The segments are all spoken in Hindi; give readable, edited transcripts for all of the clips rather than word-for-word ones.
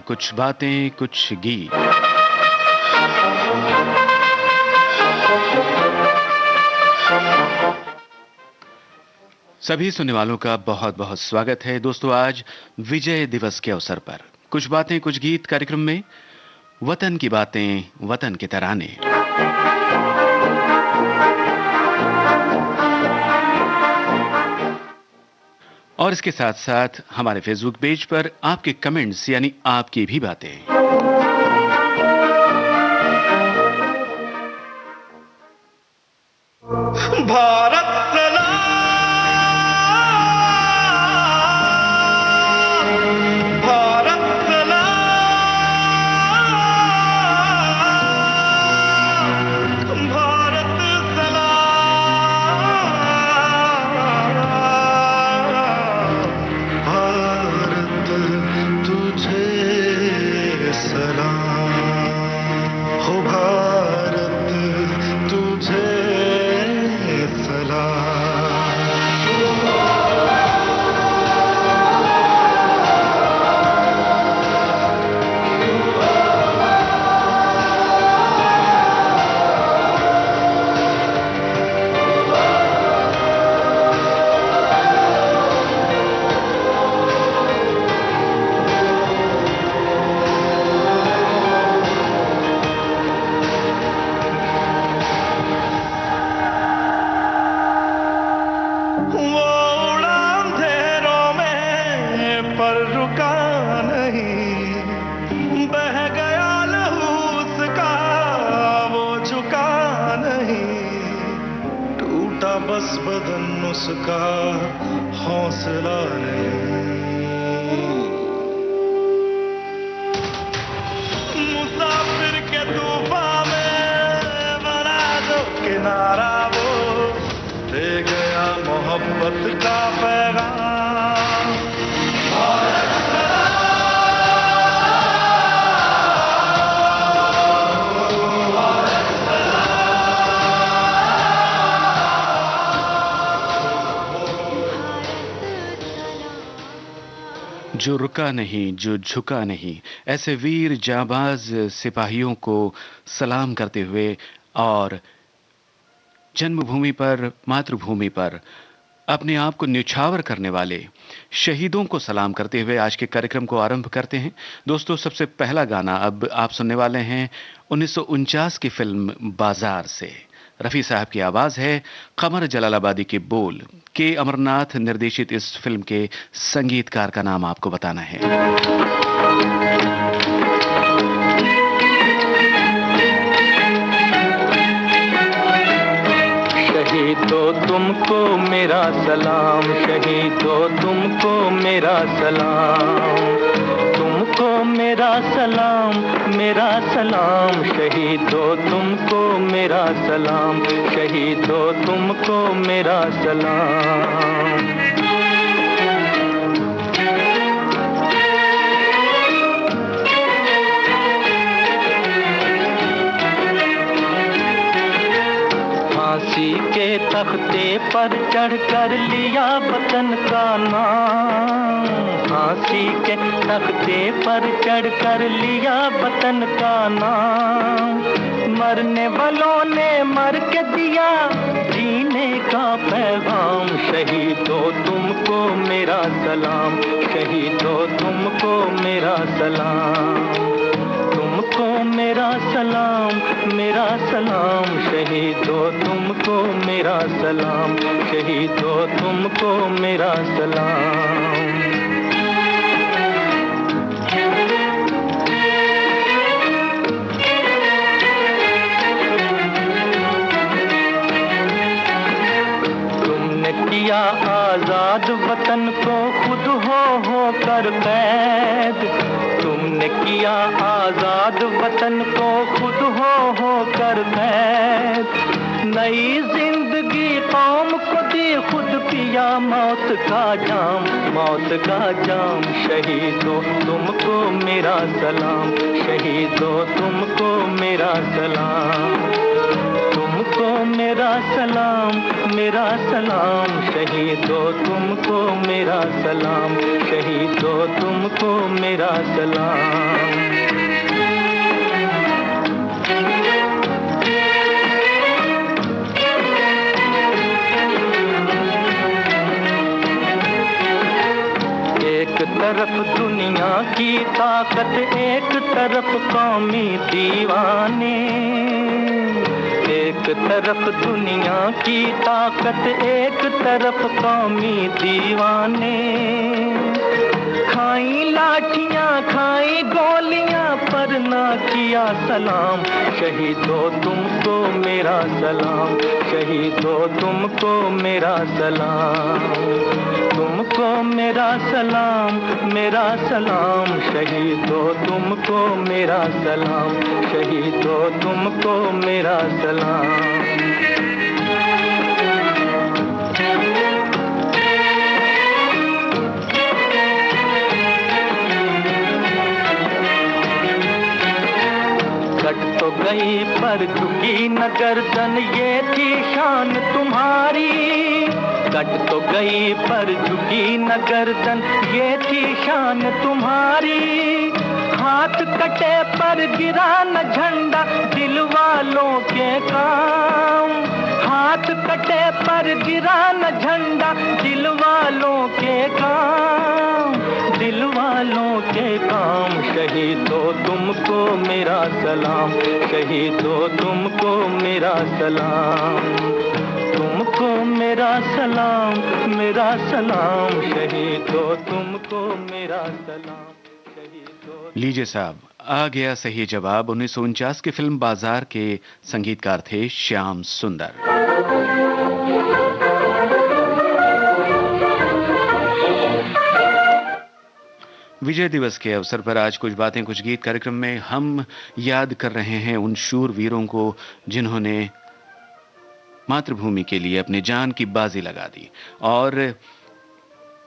कुछ बातें कुछ गीत। सभी सुनने वालों का बहुत बहुत स्वागत है दोस्तों। आज विजय दिवस के अवसर पर कुछ बातें कुछ गीत कार्यक्रम में वतन की बातें वतन के तराने। और इसके साथ साथ हमारे फेसबुक पेज पर आपके कमेंट्स यानी आपकी भी बातें। भारत बस बदन उसका हौसला नहीं। मुसाफिर के तूफान में बना दो किनारा, वो दे गया मोहब्बत का पैगाम। जो रुका नहीं जो झुका नहीं, ऐसे वीर जाबाज सिपाहियों को सलाम करते हुए और जन्मभूमि पर मातृभूमि पर अपने आप को न्यौछावर करने वाले शहीदों को सलाम करते हुए आज के कार्यक्रम को आरंभ करते हैं। दोस्तों, सबसे पहला गाना अब आप सुनने वाले हैं 1949 की फिल्म बाजार से। रफ़ी साहब की आवाज है, कमर जलालाबादी के बोल। के अमरनाथ निर्देशित इस फिल्म के संगीतकार का नाम आपको बताना है। शहीदों तुमको मेरा सलाम, शहीदों तुमको मेरा सलाम, तुमको मेरा सलाम, मेरा सलाम। शहीदों तुमको मेरा सलाम, शहीदों तुमको मेरा सलाम। फांसी के तख्ते पर चढ़कर लिया वतन का नाम, फांसी के तख्ते पर चढ़कर लिया वतन का नाम। मरने वालों ने मर के दिया जीने का पैगाम। शहीदों तुमको मेरा सलाम, शहीदों तुमको मेरा सलाम, तुमको मेरा सलाम, मेरा सलाम। शहीदों तुमको मेरा सलाम, शहीदों तुमको मेरा सलाम। तुमने किया आजाद वतन को खुद हो कर कैद, तुमने किया आजाद वतन को खुद हो कर कैद। नई जिंदगी कौम को दी, खुद पिया मौत का जाम, मौत का जाम। शहीदों तुमको मेरा सलाम, शहीदों तुमको मेरा सलाम, तुमको मेरा सलाम, मेरा सलाम। शहीदों तुमको मेरा सलाम, शहीदों तुमको मेरा सलाम। तरफ दुनिया की ताकत, एक तरफ कौमी दीवाने। एक तरफ दुनिया की ताकत, एक तरफ कौमी दीवाने। खाई लाठियां खाई गोलियां पर ना किया सलाम। शहीदों तुमको मेरा सलाम, शहीदों तुमको मेरा सलाम। तुमको मेरा सलाम, मेरा सलाम। शहीदों तुमको मेरा सलाम, शहीदों तुमको मेरा सलाम। कट तो गई पर झुकी न गर्दन, ये थी शान तुम्हारी। कट तो गई पर झुकी न गर्दन, ये थी शान तुम्हारी। हाथ कटे पर गिरा न झंडा, दिल वालों के काम। हाथ कटे पर गिरा न झंडा, दिल वालों के काम। दिल वालों के काम। शहीदों तुमको मेरा सलाम, शहीदों तुमको मेरा सलाम। तुमको मेरा सलाम, मेरा सलाम। शहीदों तुमको मेरा सलाम, शहीदों। लीजिए साहब, आ गया सही जवाब। 1949 की फिल्म बाजार के संगीतकार थे श्याम सुंदर। विजय दिवस के अवसर पर आज कुछ बातें कुछ गीत कार्यक्रम में हम याद कर रहे हैं उन शूर वीरों को जिन्होंने मातृभूमि के लिए अपने जान की बाजी लगा दी। और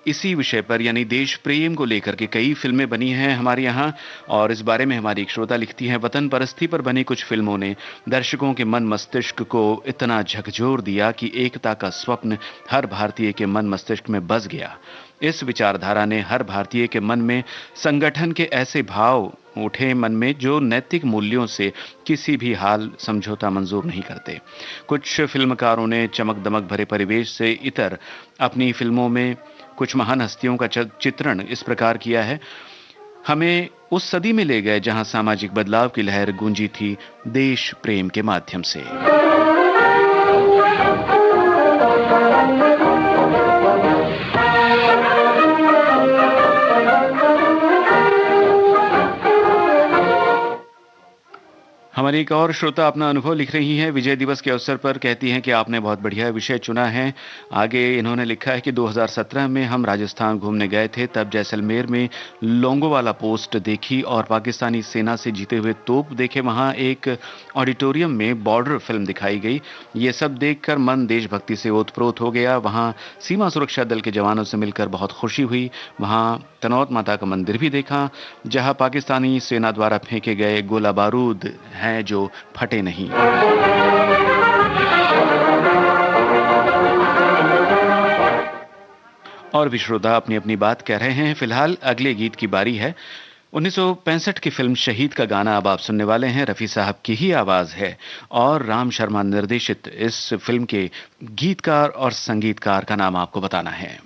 इसी विषय पर यानी देश प्रेम को लेकर के कई फिल्में बनी हैं हमारे यहाँ। और इस बारे में हमारी एक श्रोता लिखती हैं, वतन परस्ती पर बनी कुछ फिल्मों ने दर्शकों के मन मस्तिष्क को इतना झकझोर दिया कि एकता का स्वप्न हर भारतीय के मन मस्तिष्क में बस गया। इस विचारधारा ने हर भारतीय के मन में संगठन के ऐसे भाव उठे मन में जो नैतिक मूल्यों से किसी भी हाल समझौता मंजूर नहीं करते। कुछ फिल्मकारों ने चमक दमक भरे परिवेश से इतर अपनी फिल्मों में कुछ महान हस्तियों का चित्रण इस प्रकार किया है। हमें उस सदी में ले गए जहां सामाजिक बदलाव की लहर गूंजी थी देश प्रेम के माध्यम से। हमारी एक और श्रोता अपना अनुभव लिख रही हैं विजय दिवस के अवसर पर। कहती हैं कि आपने बहुत बढ़िया विषय चुना है। आगे इन्होंने लिखा है कि 2017 में हम राजस्थान घूमने गए थे, तब जैसलमेर में लोंगोवाला पोस्ट देखी और पाकिस्तानी सेना से जीते हुए तोप देखे। वहां एक ऑडिटोरियम में बॉर्डर फिल्म दिखाई गई। ये सब देखकर मन देशभक्ति से ओतप्रोत हो गया। वहां सीमा सुरक्षा दल के जवानों से मिलकर बहुत खुशी हुई। वहां तनौत माता का मंदिर भी देखा, जहां पाकिस्तानी सेना द्वारा फेंके गए गोला बारूद हैं जो फटे नहीं। और भी श्रोता अपनी अपनी बात कह रहे हैं। फिलहाल अगले गीत की बारी है। 1965 की फिल्म शहीद का गाना अब आप सुनने वाले हैं। रफी साहब की ही आवाज है और राम शर्मा निर्देशित इस फिल्म के गीतकार और संगीतकार का नाम आपको बताना है।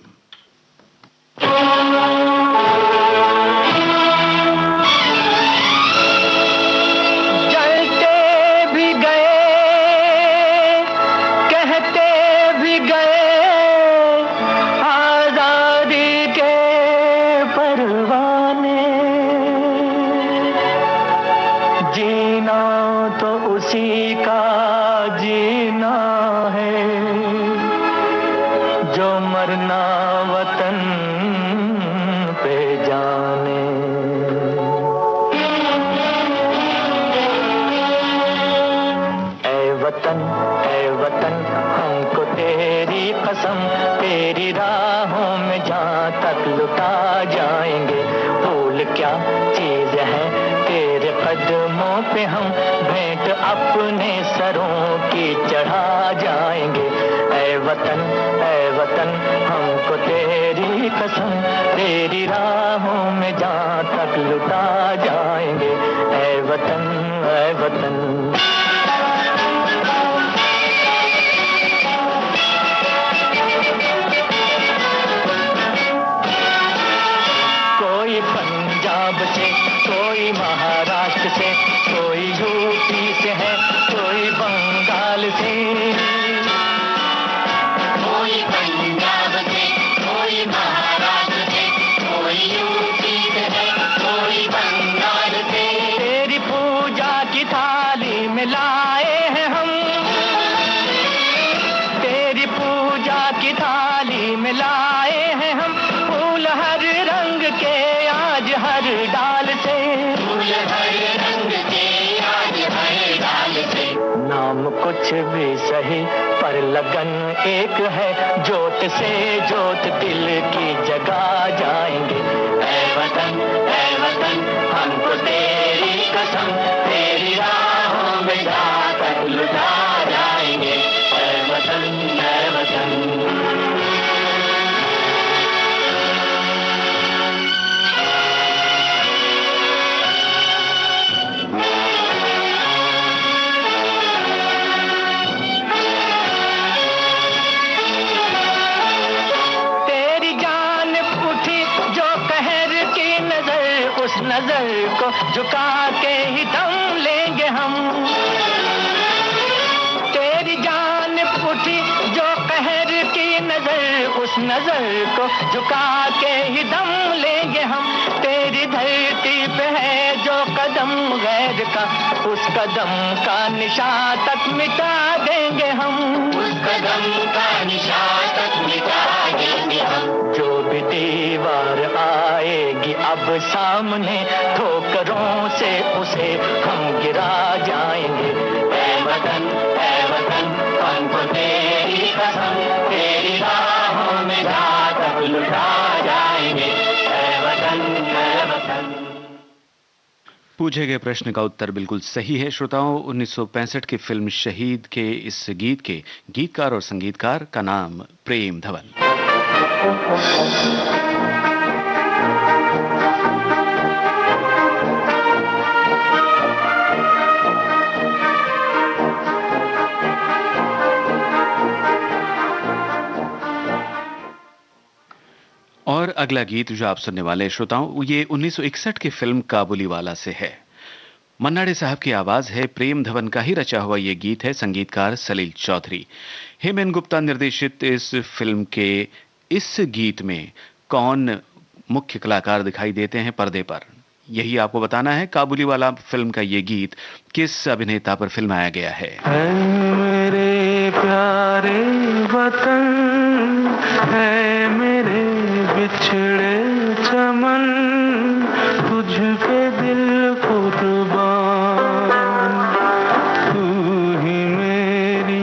तेरी राहों में जहाँ तक लुटा जाएंगे। भूल क्या चीज है तेरे कदमों पे हम भेंट अपने सरों की चढ़ा जाएंगे। ऐ वतन हमको तेरी कसम, तेरी राहों में जहाँ तक लुटा जाएंगे। ऐ वतन कोई महाराष्ट्र से, कोई यूपी से है, कोई बंगाल से, कोई पंजाब से, कोई महाराष्ट्र से, कोई यूपी से है, कोई बंगाल से। तेरी पूजा की थाली में लाए हैं हम, तेरी पूजा की थाली में लाए हैं हम, फूल हर रंग के आज हर डाल से, फूल हर रंग के आज हर डाल से। नाम कुछ भी सही पर लगन एक है, जोत से जोत दिल की जगा जाएंगे। ऐ वतन हमको तेरी कसम, तेरी राहों में जाकर लुटा जाएंगे। ऐ वतन उस नजर को झुका के ही दम लेंगे हम। तेरी जान उठी जो कहर की नजर, उस नजर को झुका के ही दम लेंगे हम। तेरी धरती पे है जो कदम गैर का, उस कदम का निशान तक मिटा देंगे हम, उस कदम का निशान तक मिटा देंगे हम। जो भी दीवार आएगी अब सामने, ठोकरों से उसे हम गिरा जाएंगे। ऐ वतन हमको तेरी कसम, तेरी राहों में जाकर लुटा जाएंगे। ऐ वतन पूछे गए प्रश्न का उत्तर बिल्कुल सही है श्रोताओं। 1965 की फिल्म शहीद के इस गीत के गीतकार और संगीतकार का नाम प्रेम धवन। और अगला गीत जो आप सुनने वाले श्रोताओं, ये 1961 की फिल्म काबुलीवाला से है। मन्ना डे साहब की आवाज है, प्रेम धवन का ही रचा हुआ ये गीत है, संगीतकार सलील चौधरी। हेमन गुप्ता निर्देशित इस फिल्म के इस गीत में कौन मुख्य कलाकार दिखाई देते हैं पर्दे पर, यही आपको बताना है। काबुलीवाला फिल्म का ये गीत किस अभिनेता पर फिल्माया गया है? मेरे प्यारे वतन है मेरे बिछड़े चमन, तुझ पे दिल कुर्बान, तू ही मेरी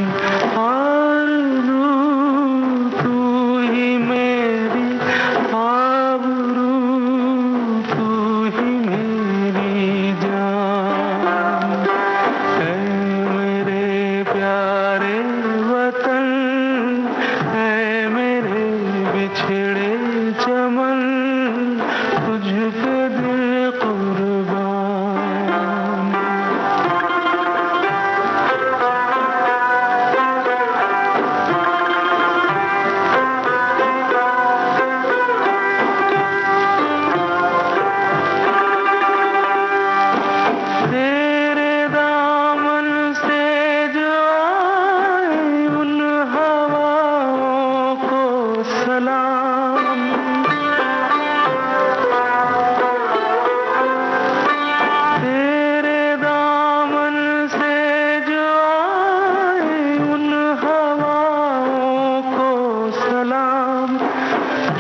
आरज़ू, तू ही मेरी आबरू, तू ही मेरी जान। है मेरे प्यारे वतन, है मेरे बिछड़े चमन, तुझ पे दिल कुर्बान। तेरे दामन से जो आए उन हवाओं को सलाम, तेरे दामन से जो आए उन हवाओं को सलाम।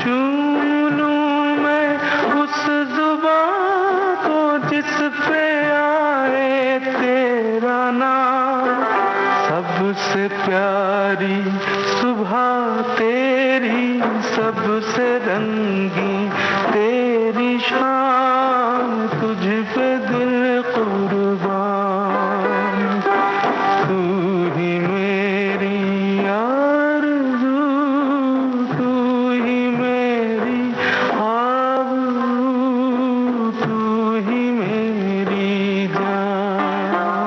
चूम लूं मैं उस जुबां को जिस पे आए तेरा नाम, सबसे प्यारी सुबह तेरी, सबसे रंगी तेरी शाम, तुझ पे दिल कुर्बान, तू ही मेरी आरज़ू, तू ही मेरी आबरू, तू ही मेरी जान।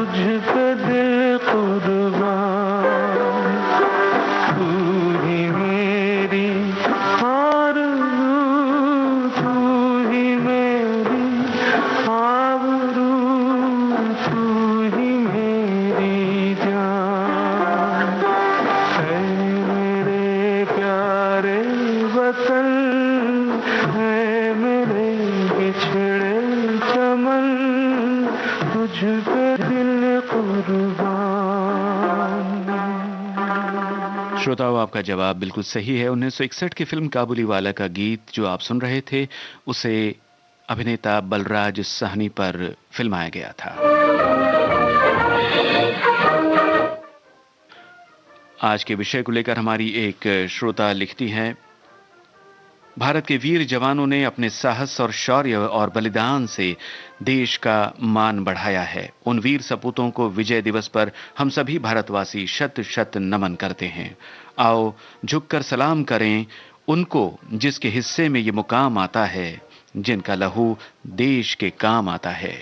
तुझ पे दिल कुर्बान, तू ही मेरी आरज़ू, तू ही मेरी आबरू, तू ही मेरी जान। है मेरे प्यारे वतन, है मेरे बिछड़े चमन, तुझ पे दिल कुर्बान। श्रोताओं, आपका जवाब बिल्कुल सही है। 1961 की फिल्म काबुलीवाला का गीत जो आप सुन रहे थे, उसे अभिनेता बलराज साहनी पर फिल्माया गया था। आज के विषय को लेकर हमारी एक श्रोता लिखती हैं, भारत के वीर जवानों ने अपने साहस और शौर्य और बलिदान से देश का मान बढ़ाया है। उन वीर सपूतों को विजय दिवस पर हम सभी भारतवासी शत शत नमन करते हैं। आओ झुककर सलाम करें उनको जिसके हिस्से में ये मुकाम आता है, जिनका लहू देश के काम आता है।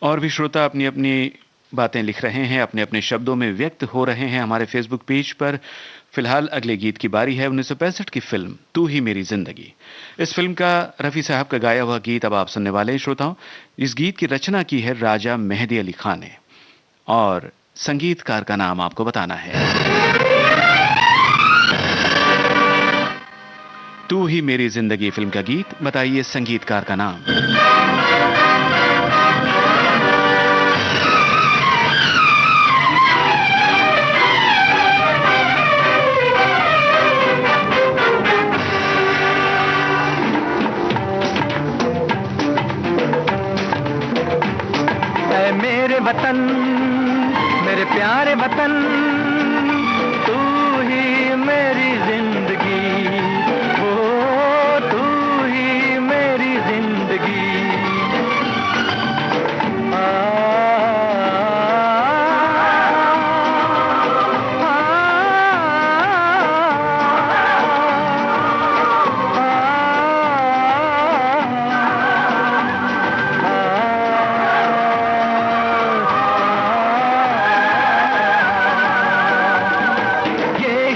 और भी श्रोता अपनी अपनी बातें लिख रहे हैं, अपने अपने शब्दों में व्यक्त हो रहे हैं हमारे फेसबुक पेज पर। फिलहाल अगले गीत की बारी है 1965 की फिल्म तू ही मेरी जिंदगी। इस फिल्म का रफी साहब का गाया हुआ गीत अब आप सुनने वाले हैं श्रोताओं। इस गीत की रचना की है राजा मेहदी अली खान ने और संगीतकार का नाम आपको बताना है। तू ही मेरी जिंदगी फिल्म का गीत, बताइए संगीतकार का नाम। मेरे वतन, मेरे प्यारे वतन, तू ही मेरी जिंदगी, ओ तू ही मेरी जिंदगी।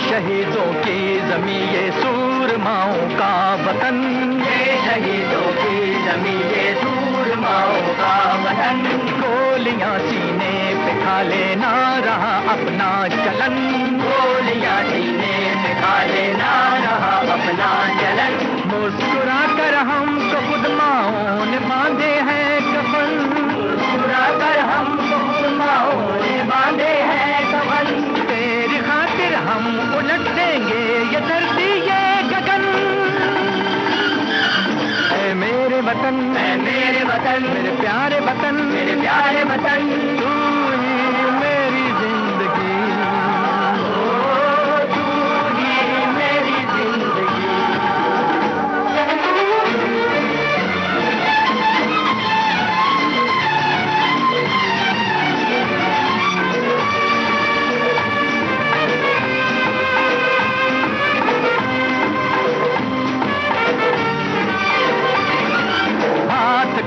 शहीदों की जमी ये सूरमाओं का वतन, ये शहीदों की जमी ये सूरमाओं का वतन। गोलियां सीने पे खा लेना रहा अपना चलन, गोलियां सीने पे खा लेना रहा अपना चलन। मुस्कुरा कर हमको खुद माओं ने बांधे हैं कफन, मुस्कुरा कर हमको खुद माओं ने बांधे हैं कफन। तेरी खातिर हम उलट देंगे ये धरती ये गगन। ऐ मेरे वतन, ऐ मेरे वतन, मेरे प्यारे वतन, मेरे प्यारे वतन, तू ही मेरी जिंदगी, ओ तू ही मेरी जिंदगी।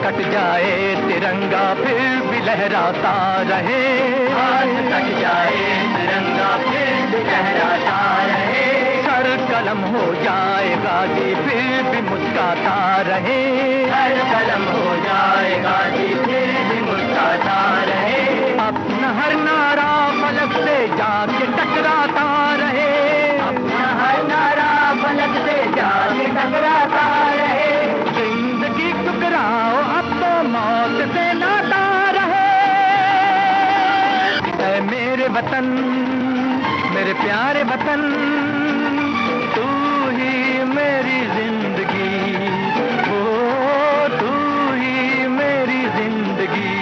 कट जाए तिरंगा फिर भी लहराता रहे, हाथ कट जाए तिरंगा फिर भी लहराता रहे। सर कलम हो जाए गाजी फिर भी मुस्काता रहे, सर कलम हो जाए गाजी फिर भी मुस्काता रहे। अपना हर नारा फलक से जाके टकराता रहे, अपना हर नारा फलक से जाके टकराता रहे। जिंदगी टुकराओ अब तो मौत से नाता रहे। ऐ मेरे वतन, मेरे प्यारे वतन, तू ही मेरी जिंदगी, ओ तू ही मेरी जिंदगी।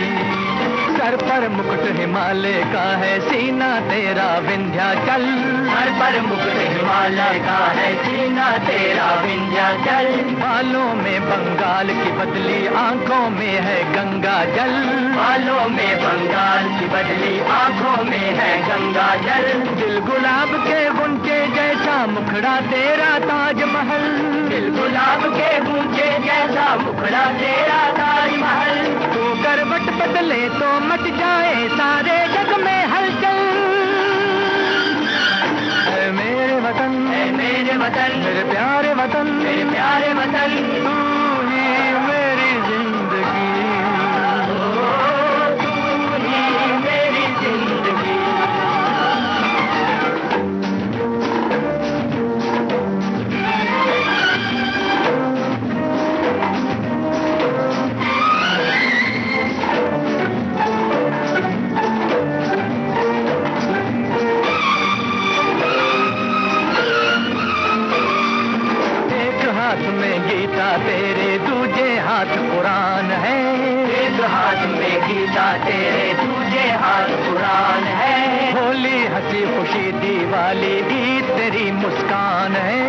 सर पर मुकुट हिमालय का है, सीना तेरा विंध्याचल। सर पर मुकुट हिमालय का है, सीना तेरा विंध्याचल। बालों में बंगाल की बदली, आंखों में है गंगा जल। बालों में बंगाल की बदली, आंखों में है गंगा जल। दिल गुलाब के गुंचे जैसा, मुखड़ा तेरा ताजमहल। दिल गुलाब के गुंचे जैसा, मुखड़ा तेरा ताजमहल। तू करवट बदले तो मच जाए सारे जग में हलचल। ऐ मेरे वतन, ऐ मेरे वतन, मेरे प्यारे वतन, मेरे प्यारे वतन, तू ही मेरी जिंदगी, तू ही मेरी जिंदगी। हाथ में गीता तेरे, दूजे हाथ कुरान है। एक हाथ में गीता तेरे, दूजे हाथ कुरान है। होली हंसी खुशी दिवाली, ईद तेरी मुस्कान है।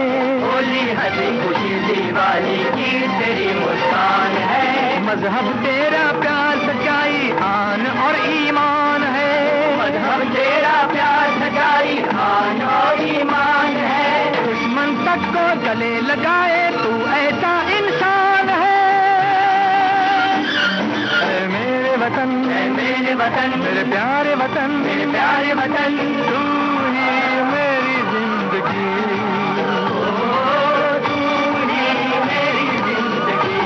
होली हंसी खुशी दिवाली, ईद तेरी मुस्कान है। मजहब तेरा प्यार सच्चाई, आन और ईमान है। मजहब तेरा प्यार सच्चाई, आन और ईमान है। दुश्मन तक को गले लगाए तू ऐसा इंसान है। ऐ मेरे वतन, ऐ मेरे वतन, मेरे प्यारे वतन, मेरे प्यारे वतन, तू ही मेरी जिंदगी, तू ही मेरी जिंदगी।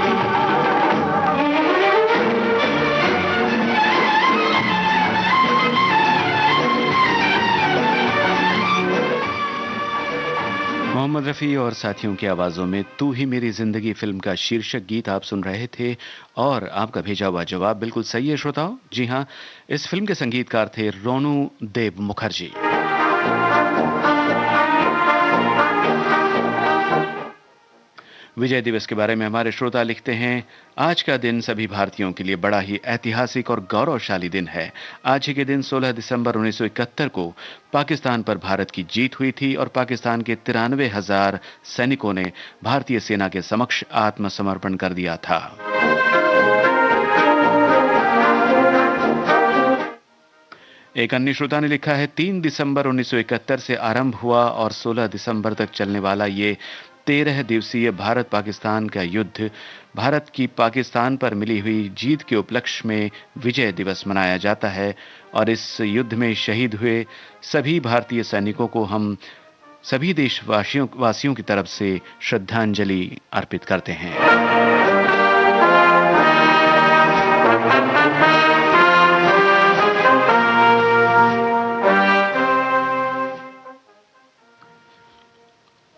मोहम्मद रफ़ी और साथियों की आवाज़ों में तू ही मेरी ज़िंदगी फिल्म का शीर्षक गीत आप सुन रहे थे। और आपका भेजा हुआ जवाब बिल्कुल सही है श्रोताओं। जी हाँ, इस फिल्म के संगीतकार थे रोनू देव मुखर्जी। विजय दिवस के बारे में हमारे श्रोता लिखते हैं, आज का दिन सभी भारतीयों के लिए बड़ा ही ऐतिहासिक और गौरवशाली दिन है। आज ही के दिन 16 दिसंबर 1971 को पाकिस्तान पर भारत की जीत हुई थी और पाकिस्तान के 93,000 सैनिकों ने भारतीय सेना के समक्ष आत्मसमर्पण कर दिया था। एक अन्य श्रोता ने लिखा है, 3 दिसंबर 1971 से आरंभ हुआ और 16 दिसंबर तक चलने वाला ये 13 दिवसीय भारत पाकिस्तान का युद्ध भारत की पाकिस्तान पर मिली हुई जीत के उपलक्ष्य में विजय दिवस मनाया जाता है। और इस युद्ध में शहीद हुए सभी भारतीय सैनिकों को हम सभी देशवासियों की तरफ से श्रद्धांजलि अर्पित करते हैं।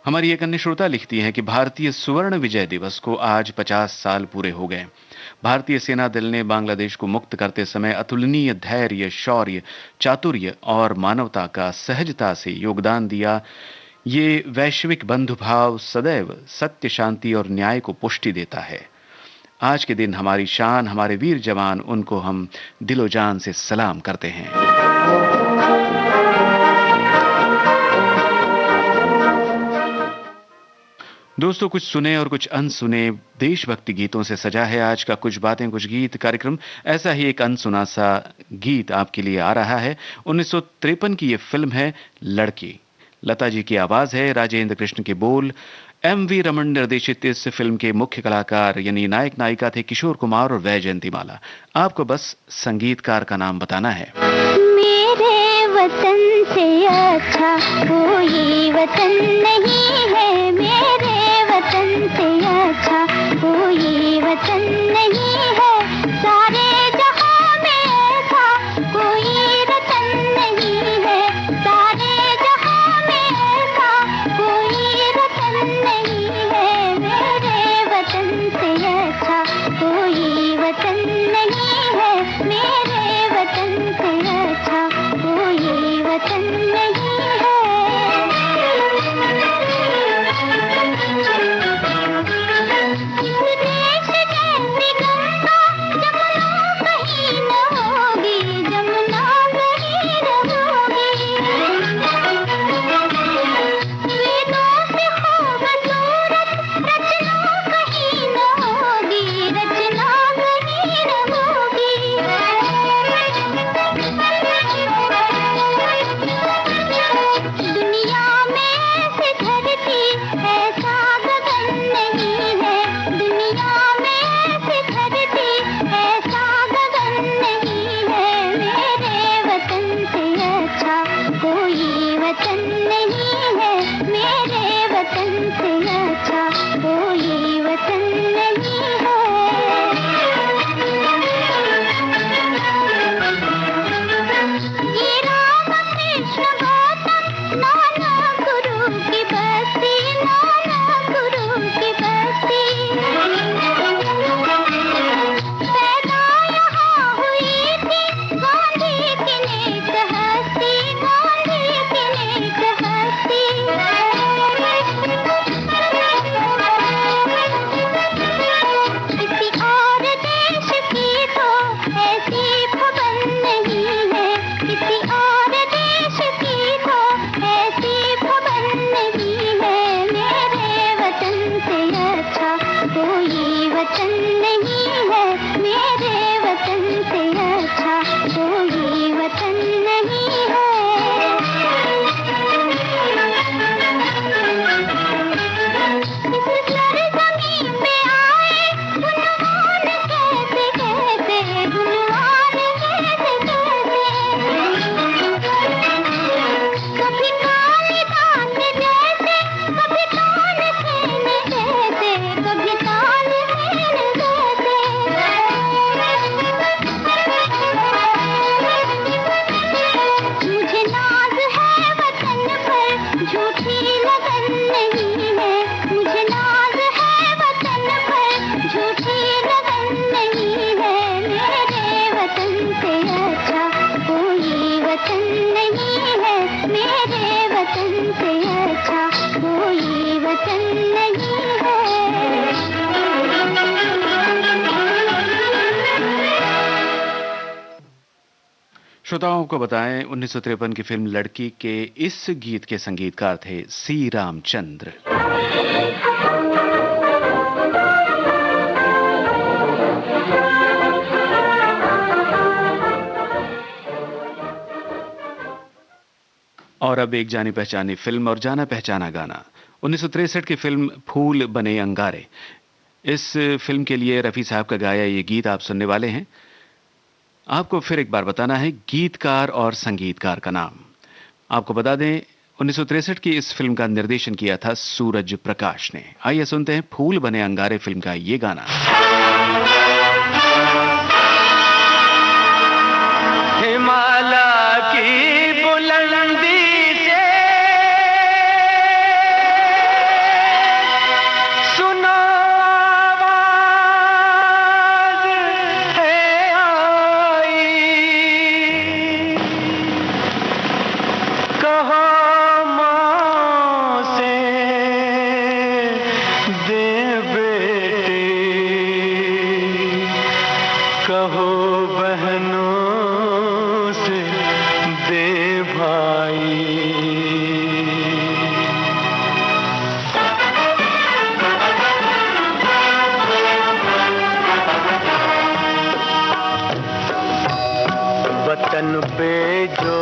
हमारी एक अन्य श्रोता लिखती है कि भारतीय सुवर्ण विजय दिवस को आज 50 साल पूरे हो गए। भारतीय सेना दल ने बांग्लादेश को मुक्त करते समय अतुलनीय धैर्य, शौर्य, चातुर्य और मानवता का सहजता से योगदान दिया। ये वैश्विक बंधुभाव सदैव सत्य, शांति और न्याय को पुष्टि देता है। आज के दिन हमारी शान, हमारे वीर जवान, उनको हम दिलो जान से सलाम करते हैं। दोस्तों, कुछ सुने और कुछ अनसुने देशभक्ति गीतों से सजा है आज का कुछ बातें कुछ गीत कार्यक्रम। ऐसा ही एक अनसुना सा गीत आपके लिए आ रहा है। 1953 की ये फिल्म है लड़की। लता जी की आवाज है, राजेंद्र कृष्ण के बोल। एम.वी. रमन निर्देशित इस फिल्म के मुख्य कलाकार यानी नायक नायिका थे किशोर कुमार और वैजयंती माला। आपको बस संगीतकार का नाम बताना है। मेरे वतन से अच्छा कोई वतन नहीं है, मेरे वतन से अच्छा कोई वतन नहीं है। सारे जहां में ऐसा कोई रतन नहीं है, सारे जहां में ऐसा कोई रतन नहीं है। मेरे वतन से अच्छा कोई वतन नहीं है, मेरे वतन से अच्छा कोई वतन नहीं है। देश के निगम वतन नहीं है। श्रोताओं को बताएं 1953 की फिल्म लड़की के इस गीत के संगीतकार थे सी रामचंद्र। और अब एक जानी पहचानी फिल्म और जाना पहचाना गाना। 1963 की फिल्म फूल बने अंगारे। इस फिल्म के लिए रफी साहब का गाया ये गीत आप सुनने वाले हैं। आपको फिर एक बार बताना है गीतकार और संगीतकार का नाम। आपको बता दें 1963 की इस फिल्म का निर्देशन किया था सूरज प्रकाश ने। आइए सुनते हैं फूल बने अंगारे फिल्म का ये गाना। हिमालय की बुलंदी से सुनो आवाज है आई, कहो माँ से दे बेटे, कहो बहनों से दे भाई। वतन पे जो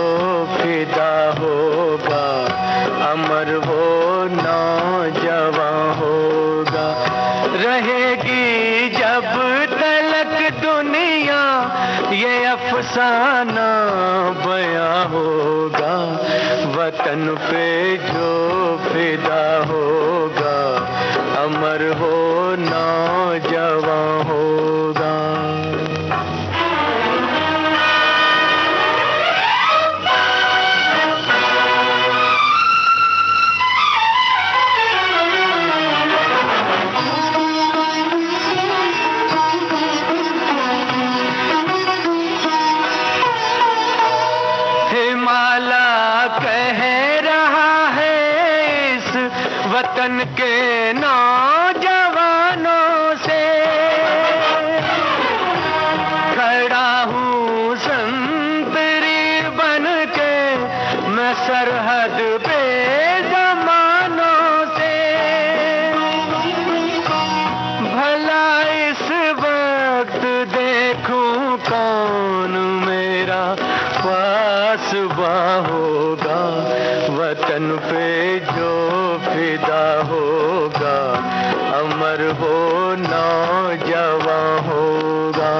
फिदा होगा अमर वो नौजवान होगा, रहेगी जब तलक दुनिया ये अफसाना बयां होगा। वतन पे जो फिदा होगा अमर हो नौजवान होगा। वतन के नौजवानों से खड़ा हूँ संतरी बन के मैं सरहद पे जमानों से। भला इस वक्त देखूं कौन मेरा पासबा होगा। वतन पे जो फिदा होगा अमर हो नौजवान होगा।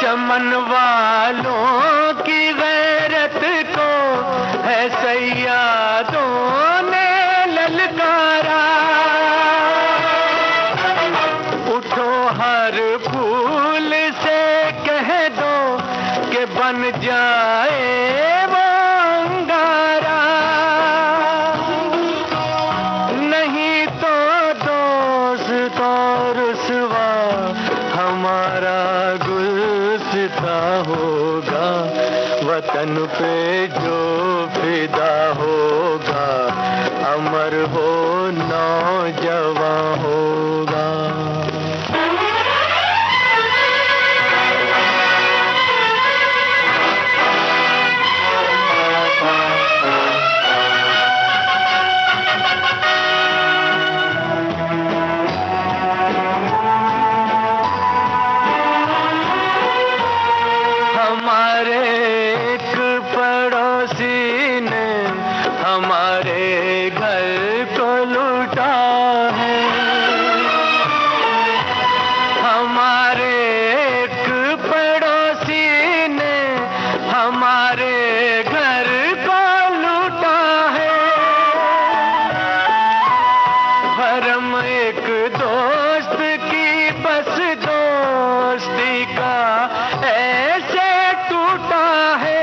चमन वालों की गैरत को है सैयादों ने ललकारा। उठो हर फूल से कह दो कि बन जाए वो अंगारा। नहीं तो दोस्त और रुसवा हमारा गुलसिता होगा। वतन पे जो फिदा होगा अमर हो नौजवान होगा। हमारे एक पड़ोसी ने हमारे घर को लूटा है। हमारे एक पड़ोसी ने हमारे घर को लूटा है। भरम एक दोस्त की बस दोस्ती का ऐसे टूटा है।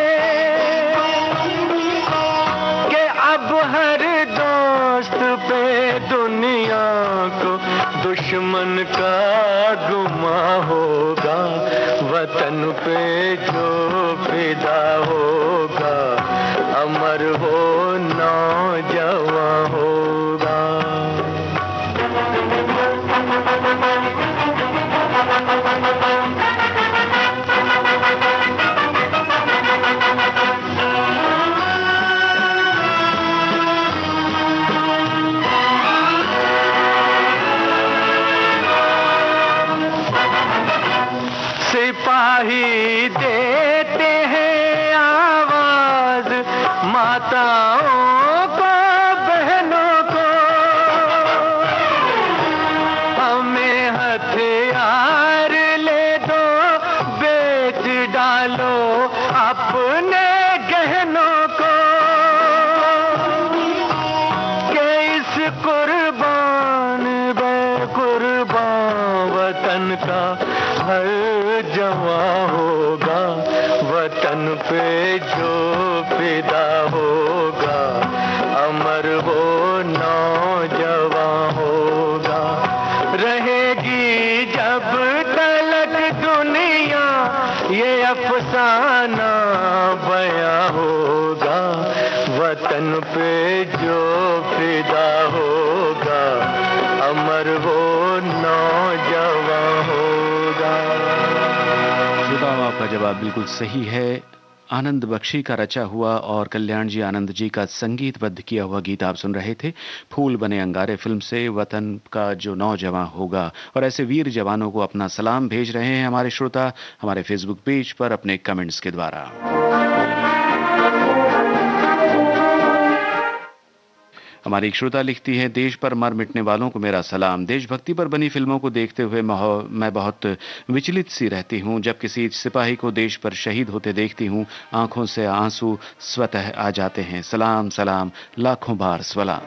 दुश्मन का गुमा होगा, वतन पे जो फिदा होगा, अमर वो नौजवान होगा। सिपाही देते हैं आवाज माताओं को, बहनों को, हमें हथियार ले दो, बेच डालो अपने गहनों को, कि इस कुर्बान बेकुर्बान वतन का हर जवां होगा, वतन पे जो फिदा होगा, अमर वो नौजवान होगा। रहेगी जब तलक दुनिया ये अफसाना बयां होगा, वतन पे जो फिदा होगा, अमर वो नौजवान होगा। श्रोताओं, आपका जवाब बिल्कुल सही है। आनंद बख्शी का रचा हुआ और कल्याण जी आनंद जी का संगीतबद्ध किया हुआ गीत आप सुन रहे थे। फूल बने अंगारे फिल्म से वतन का जो नौजवान होगा। और ऐसे वीर जवानों को अपना सलाम भेज रहे हैं हमारे श्रोता हमारे फेसबुक पेज पर अपने कमेंट्स के द्वारा। हमारी एक श्रोता लिखती है, देश पर मर मिटने वालों को मेरा सलाम। देशभक्ति पर बनी फिल्मों को देखते हुए मैं बहुत विचलित सी रहती हूँ। जब किसी सिपाही को देश पर शहीद होते देखती हूँ, आंखों से आंसू स्वतः आ जाते हैं। सलाम सलाम लाखों बार सलाम।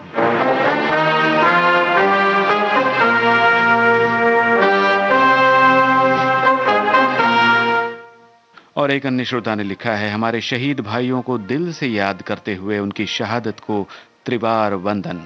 और एक अन्य श्रोता ने लिखा है, हमारे शहीद भाइयों को दिल से याद करते हुए उनकी शहादत को त्रिवार वंदन।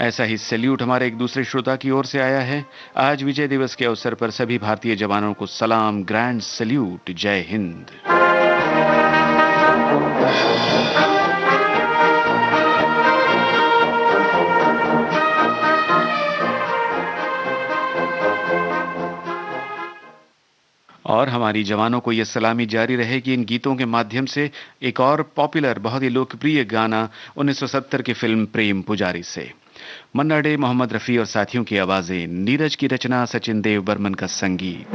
ऐसा ही सैल्यूट हमारे एक दूसरे श्रोता की ओर से आया है। आज विजय दिवस के अवसर पर सभी भारतीय जवानों को सलाम, ग्रैंड सैल्यूट, जय हिंद। और हमारी जवानों को यह सलामी जारी रहे कि इन गीतों के माध्यम से एक और पॉपुलर बहुत ही लोकप्रिय गाना 1970 की फिल्म प्रेम पुजारी से मन्ना डे, मोहम्मद रफी और साथियों की आवाजें, नीरज की रचना, सचिन देव बर्मन का संगीत।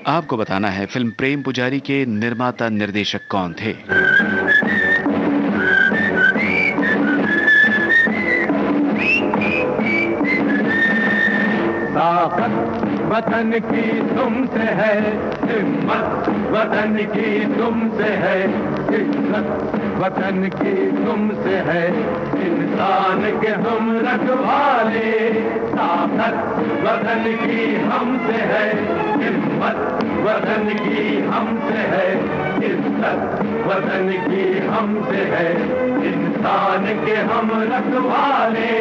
आपको बताना है फिल्म प्रेम पुजारी के निर्माता निर्देशक कौन थे। ताकत वतन की तुमसे है, हिम्मत वतन की तुमसे है, इज्जत वतन की तुमसे है, इंसान के हम रखवाले। ताकत वतन की हमसे है, हिम्मत वतन की हमसे है, इज्जत वतन की हमसे है, इंसान के हम रखवाले।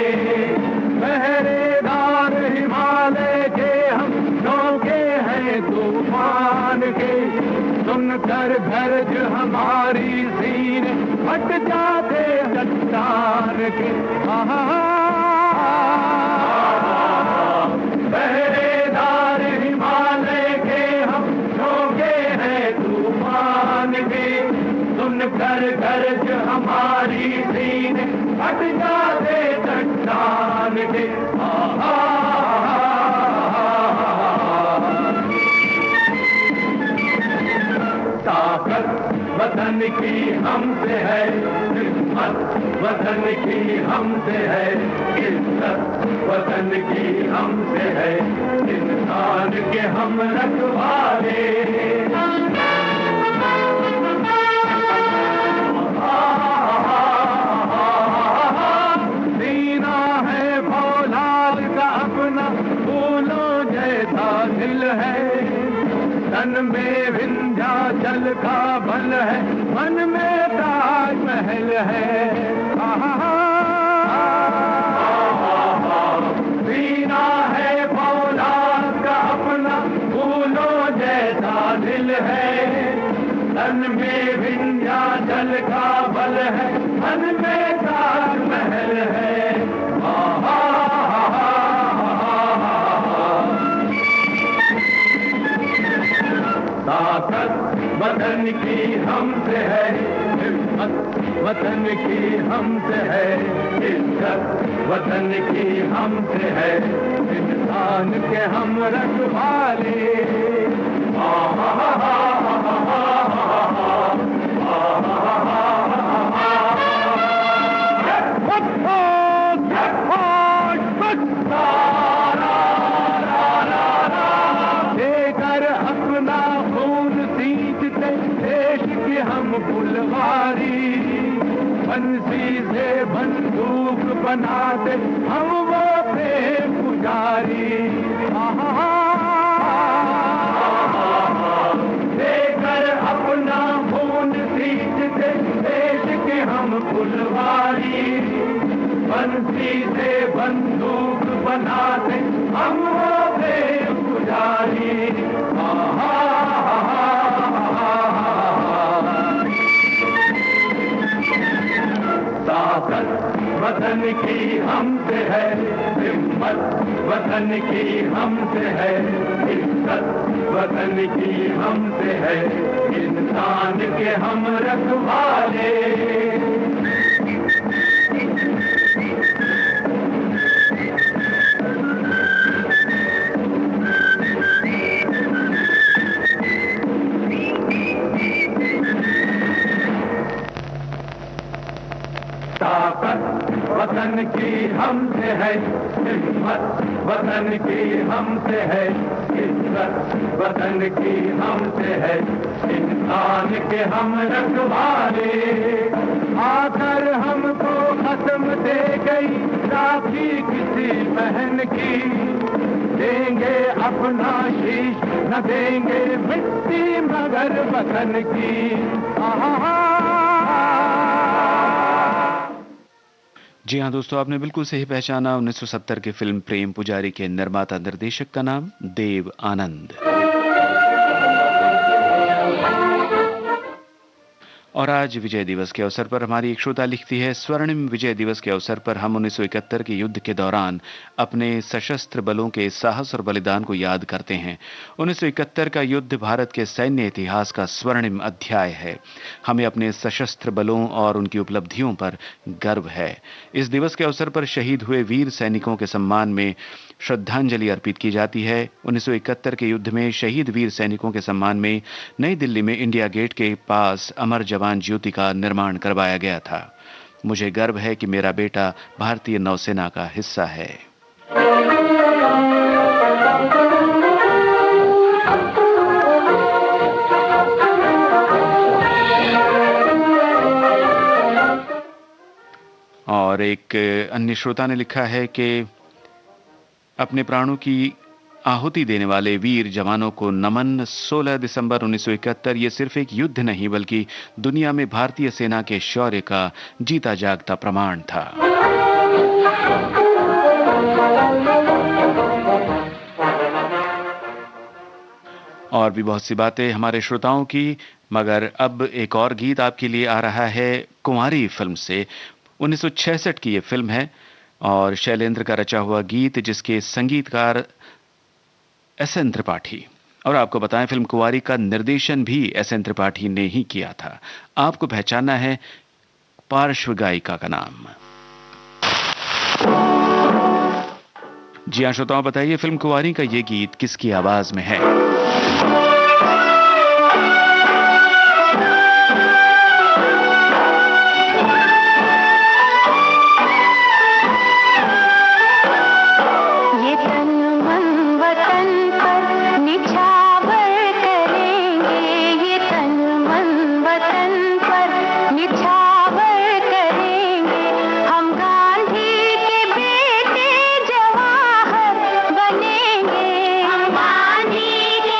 पहरेदार हिमालय के हम नौके हैं तूफान के, सुनकर गरज हमारी सीने फट जाते चट्टान के। पहरेदार हिमालय के हम नौके हैं तूफान के, सुनकर गरज हमारी सीने फट जाते चट्टान के। ताकत वतन की हमसे है, हिम्मत वतन की हमसे है, इज्जत वतन की हमसे है, इंसान के हम रखवाले। दिल है तन में विंध्याचल का बल है, मन में ताजमहल है। सीना है फौलाद का अपना, फूलों जैसा दिल है। तन में विंध्याचल का बल है, मन में ताजमहल है। ताकत वतन की हमसे है, हिम्मत वतन की हमसे है, इज्जत वतन की हमसे है, इंसान के हम रखवाले। देकर अपना खून सींचते देश की हम फुलवारी, बंसी से बंदूक बनाते हम वो प्रेम पुजारी। देकर अपना खून सींचते देश की हम फुलवारी, बंसी से बंदूक बनाते हम वो प्रेम पुजारी। ताकत वतन की हमसे है, हिम्मत वतन की हमसे है, इज्जत वतन की हमसे है, इंसान के हम रखवाले। ताकत वतन की हमसे है, हिम्मत वतन की हमसे है, इज्जत वतन की हमसे है, इंसान के हम रखवाले। आकर हमको खत्म दे गई राखी किसी बहन की, देंगे अपना शीश न देंगे मिट्टी मगर वतन की। जी हाँ दोस्तों, आपने बिल्कुल सही पहचाना। 1970 की फिल्म प्रेम पुजारी के निर्माता निर्देशक का नाम देव आनंद। और आज विजय दिवस के अवसर पर हमारी एक श्रोता लिखती है, स्वर्णिम विजय दिवस के अवसर पर हम 1971 के युद्ध के दौरान अपने सशस्त्र बलों के साहस और बलिदान को याद करते हैं। 1971 का युद्ध भारत के सैन्य इतिहास का स्वर्णिम अध्याय है। हमें अपने सशस्त्र बलों और उनकी उपलब्धियों पर गर्व है। इस दिवस के अवसर पर शहीद हुए वीर सैनिकों के सम्मान में श्रद्धांजलि अर्पित की जाती है। 1971 के युद्ध में शहीद वीर सैनिकों के सम्मान में नई दिल्ली में इंडिया गेट के पास अमर जवान ज्योति का निर्माण करवाया गया था। मुझे गर्व है कि मेरा बेटा भारतीय नौसेना का हिस्सा है। और एक अन्य श्रोता ने लिखा है कि अपने प्राणों की आहुति देने वाले वीर जवानों को नमन। 16 दिसंबर 1971 ये सिर्फ एक युद्ध नहीं बल्कि दुनिया में भारतीय सेना के शौर्य का जीता जागता प्रमाण था। और भी बहुत सी बातें हमारे श्रोताओं की, मगर अब एक और गीत आपके लिए आ रहा है कुंवारी फिल्म से। 1966 की ये फिल्म है और शैलेंद्र का रचा हुआ गीत, जिसके संगीतकार एस.एन. त्रिपाठी। और आपको बताएं, फिल्म कुंवारी का निर्देशन भी एस.एन. त्रिपाठी ने ही किया था। आपको पहचानना है पार्श्व गायिका का नाम। जी हाँ श्रोताओं, बताइए फिल्म कुंवारी का ये गीत किसकी आवाज में है? बनेंगे हम गांधी के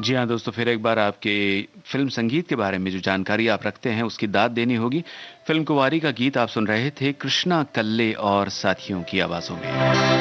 जी हाँ दोस्तों, फिर एक बार आपके फिल्म संगीत के बारे में जो जानकारी आप रखते हैं उसकी दाद देनी होगी। फिल्म कुंवारी का गीत आप सुन रहे थे कृष्णा कल्ले और साथियों की आवाजों में।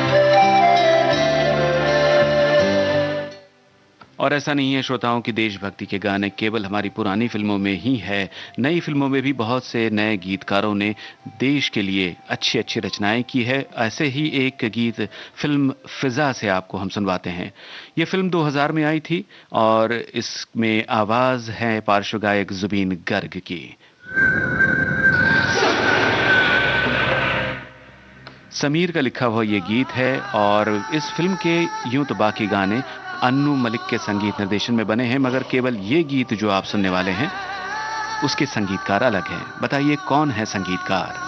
और ऐसा नहीं है श्रोताओं की देशभक्ति के गाने केवल हमारी पुरानी फिल्मों में ही है, नई फिल्मों में भी बहुत से नए गीतकारों ने देश के लिए अच्छी अच्छी रचनाएं की है। ऐसे ही एक गीत फिल्म फिजा से आपको हम सुनवाते हैं। ये फिल्म 2000 में आई थी और इसमें आवाज है पार्श्व गायक जुबीन गर्ग की। समीर का लिखा हुआ ये गीत है और इस फिल्म के यूं तो बाकी गाने अन्नू मलिक के संगीत निर्देशन में बने हैं, मगर केवल ये गीत जो आप सुनने वाले हैं उसके संगीतकार अलग हैं। बताइए कौन है संगीतकार?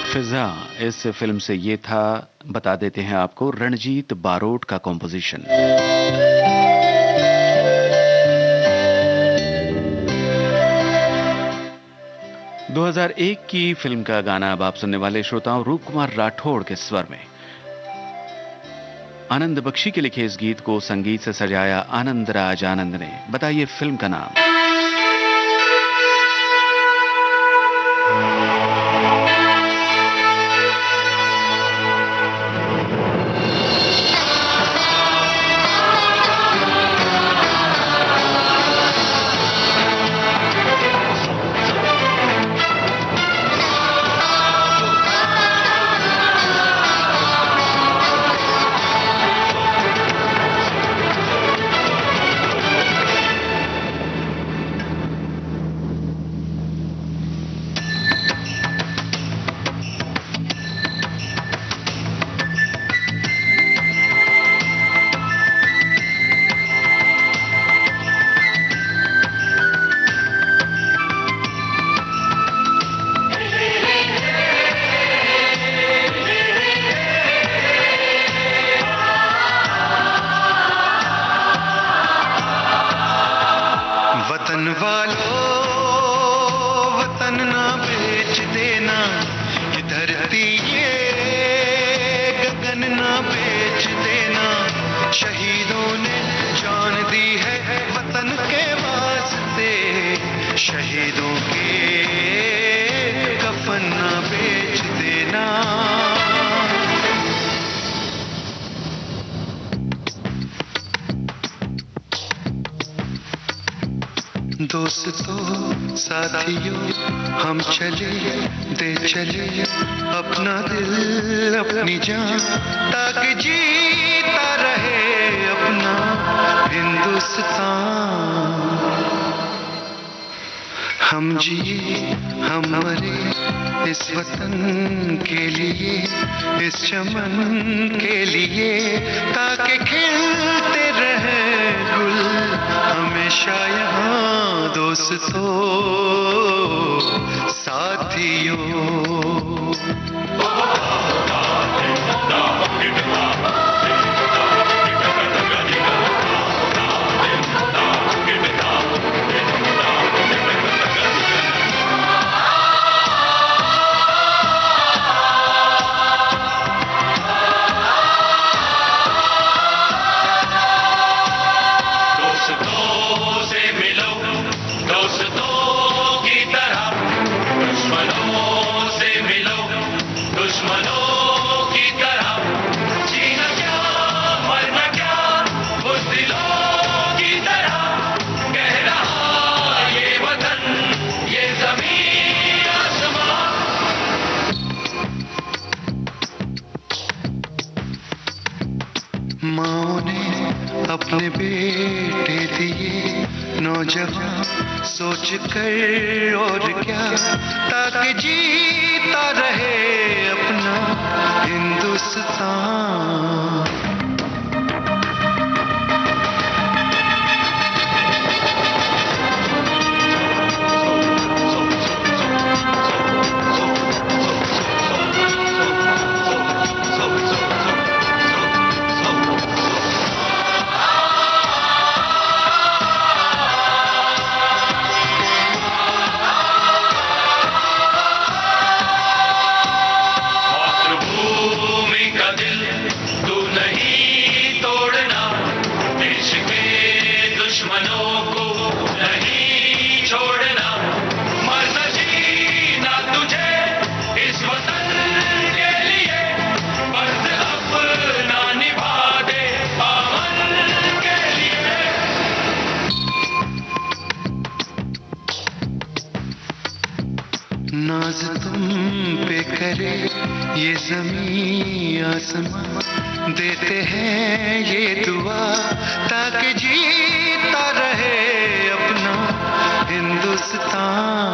फिजा इस फिल्म से ये था, बता देते हैं आपको, रणजीत बारोट का कॉम्पोजिशन। दो 2001 की फिल्म का गाना अब आप सुनने वाले श्रोताओं रूप कुमार राठौड़ के स्वर में। आनंद बख्शी के लिखे इस गीत को संगीत से सजाया आनंद राज आनंद ने। बताइए फिल्म का नाम? धरती ये गगन ना बेच देना, शहीदों ने जान दी है वतन के वास्ते, शहीदों के कफन ना बेच देना। दोस्तों साथियों हम चले दे चले अपना दिल अपनी जान, ताकि जीता रहे अपना हिंदुस्तान। हम जिए हम मरे इस वतन के लिए, इस चमन के लिए, ताकि खिलते रहे गुल हमेशा यहाँ। दोस्तों साथियों माँ ने अपने बेटे दिए नौजवान सोच कर और क्या, ताकि जीता रहे अपना हिंदुस्तान। नाज तुम पे करे ये ज़मीं आसमां, देते हैं ये दुआ ताकि जीता रहे अपना हिंदुस्तान।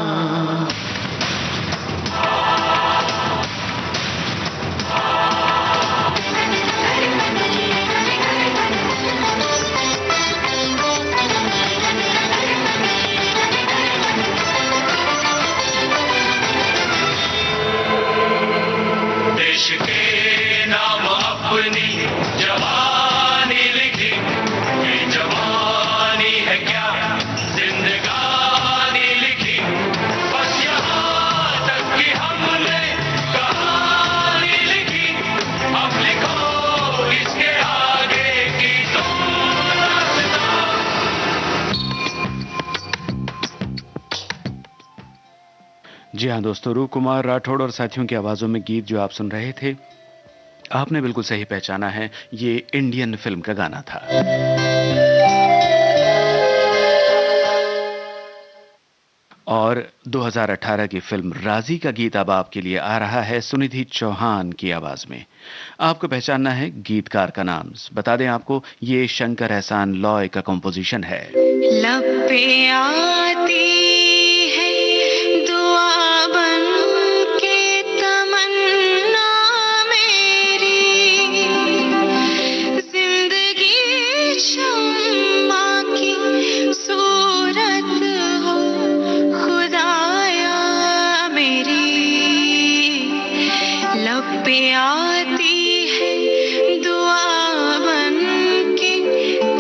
देश के नाम अपनी जवानी लिखी, ये जवानी है क्या जिंदगानी लिखी, बस यहाँ तक कि हमने कहानी लिखी, अब लिखो इसके आगे की तुम रास्ता। जी हाँ दोस्तों, रूप कुमार राठौड़ और साथियों की आवाज़ों में गीत जो आप सुन रहे थे, आपने बिल्कुल सही पहचाना है, ये इंडियन फिल्म का गाना था। और 2018 की फिल्म राजी का गीत अब आपके लिए आ रहा है सुनिधि चौहान की आवाज़ में। आपको पहचानना है गीतकार का नाम। बता दें आपको, ये शंकर एहसान लॉय का कंपोजिशन है। लब पे आती है दुआ बन के तमन्ना मेरी, जिंदगी शम्मा की सूरत हो खुदाया मेरी। लब पे आती है दुआ बन के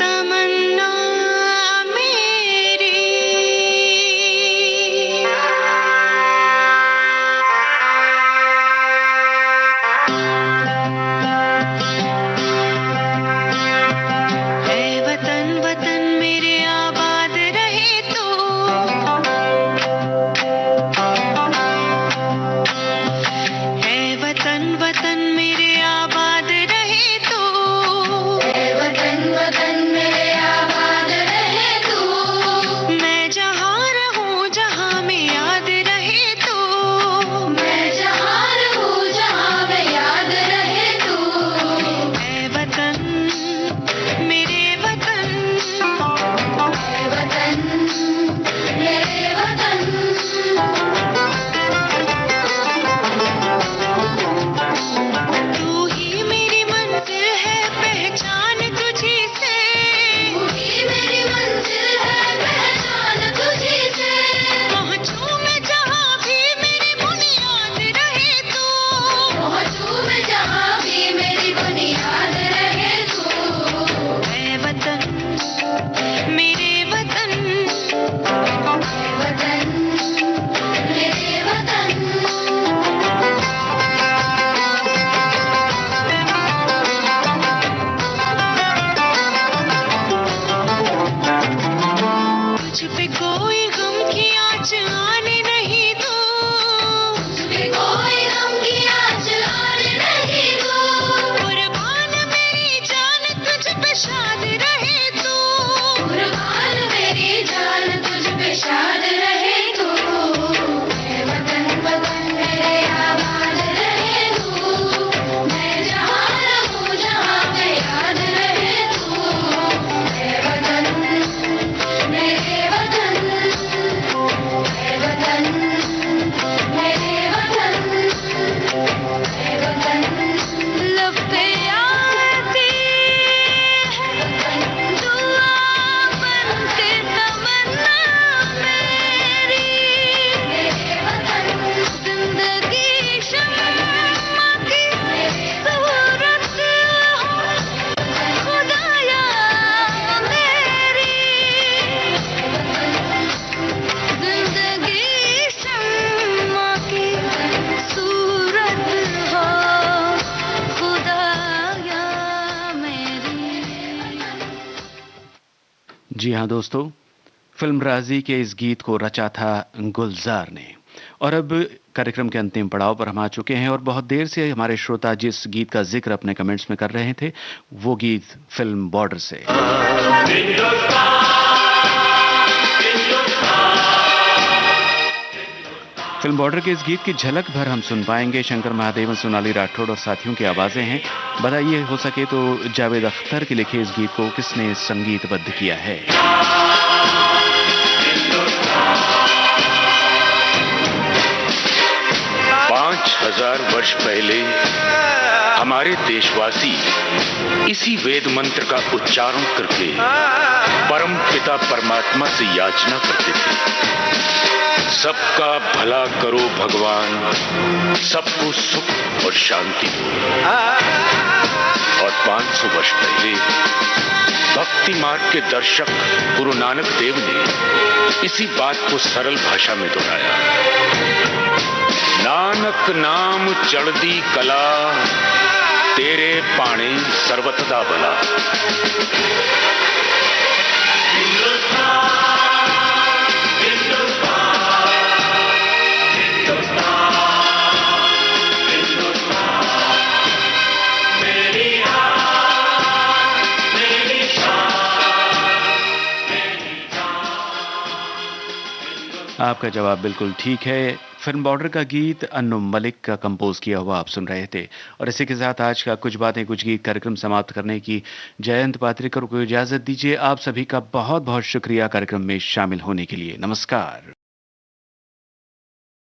तमन्ना मेरी। जी हाँ दोस्तों, फिल्म राजी के इस गीत को रचा था गुलजार ने। और अब कार्यक्रम के अंतिम पड़ाव पर हम आ चुके हैं और बहुत देर से हमारे श्रोता जिस गीत का जिक्र अपने कमेंट्स में कर रहे थे वो गीत फिल्म बॉर्डर से। फिल्म बॉर्डर के इस गीत की झलक भर हम सुन पाएंगे। शंकर महादेवन, सोनाली राठौड़ और साथियों की आवाजें हैं। बताइए हो सके तो जावेद अख्तर के लिखे इस गीत को किसने संगीतबद्ध किया है? 5000 वर्ष पहले हमारे देशवासी इसी वेद मंत्र का उच्चारण करके परम पिता परमात्मा से याचना करते थे, सबका भला करो भगवान, सबको सुख और शांति दो। और 500 वर्ष पहले भक्ति मार्ग के दर्शक गुरु नानक देव ने इसी बात को सरल भाषा में दोहराया। नानक नाम चढ़दी कला, तेरे पाणे सर्वतदा भला। आपका जवाब बिल्कुल ठीक है। फिल्म बॉर्डर का गीत अन्नू मलिक का कंपोज किया हुआ आप सुन रहे थे। और इसी के साथ आज का कुछ बातें कुछ गीत कार्यक्रम समाप्त करने की जयंत पात्रिकर को इजाजत दीजिए। आप सभी का बहुत बहुत शुक्रिया कार्यक्रम में शामिल होने के लिए। नमस्कार।